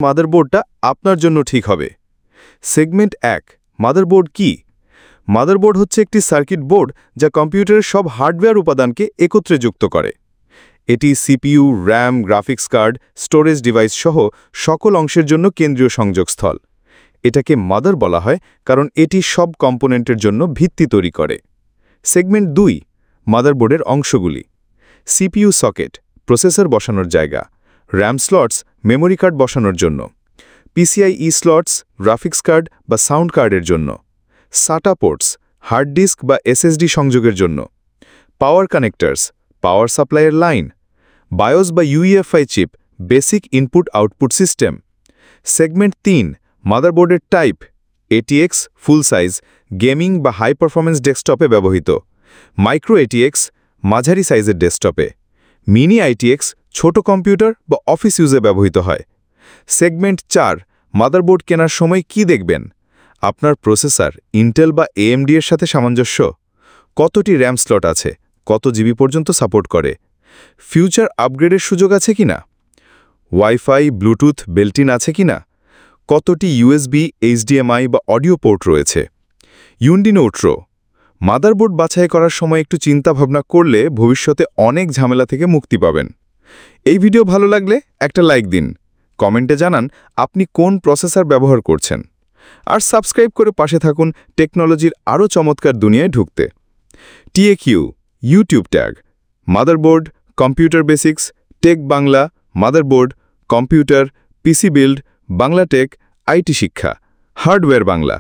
মাদারবোর্ডটা আপনার জন্য ঠিক হবে। সেগমেন্ট 1, মাদারবোর্ড কি? মাদারবোর্ড হচ্ছে একটি সার্কিট বোর্ড যা কম্পিউটারের সব হার্ডওয়্যার উপাদানকে একত্রে যুক্ত করে। এটি CPU, RAM, graphics card, storage device সহ সকল অংশের জন্য কেন্দ্রীয় সংযোগস্থল। এটাকে মাদার বলা হয় কারণ এটি সব কম্পোনেন্টের জন্য ভিত্তি তৈরি করে। সেগমেন্ট 2, মাদারবোর্ডের অংশগুলি। সিপিইউ সকেট, প্রসেসর বসানোর জায়গা। র্যাম স্লটস, মেমোরি কার্ড বসানোর জন্য। পিসিআই স্লটস, গ্রাফিক্স কার্ড বা সাউন্ড কার্ডের জন্য। সাটা পোর্টস, হার্ড ডিস্ক বা এসএসডি সংযোগের জন্য। পাওয়ার কানেক্টরস, পাওয়ার সাপ্লাইয়ের লাইন। বায়োস বা UEFI chip, basic input output system. Segment 3, মাদারবোর্ডের type. ATX, full size, gaming বা হাই পারফরম্যান্স ডেস্কটপে ব্যবহৃত। মাইক্রো এটিএক্স, মাঝারি সাইজের ডেস্কটপে। মিনি আইটিএক্স, ছোট কম্পিউটার বা অফিস ইউজে ব্যবহৃত হয়। সেগমেন্ট 4, মাদারবোর্ড কেনার সময় কি দেখবেন? আপনার প্রসেসর ইন্টেল বা এএমডি এর সাথে সামঞ্জস্য? কতটি র্যাম স্লট আছে? কত জিবি পর্যন্ত সাপোর্ট করে? ফিউচার আপগ্রেডের সুযোগ আছে কিনা? ওয়াইফাই, ব্লুটুথ, বেল্ট-ইন আছে কিনা? কতটি ইউএসবি, এইচডিএমআই বা অডিও পোর্ট রয়েছে? ইউন্ডিনোট্রো, মাদারবোর্ড বাছাই করার সময় একটু চিন্তা ভাবনা করলে ভবিষ্যতে অনেক ঝামেলা থেকে মুক্তি পাবেন। এই ভিডিও ভালো লাগলে একটা লাইক দিন, কমেন্টে জানান আপনি কোন প্রসেসর ব্যবহার করছেন, আর সাবস্ক্রাইব করে পাশে থাকুন টেকনোলজির আরও চমৎকার দুনিয়ায় ঢুকতে। টিএকিউ YouTube tag, motherboard, computer basics, tech Bangla, motherboard, computer, PC build, Bangla tech, IT শিক্ষা, হার্ডওয়্যার বাংলা।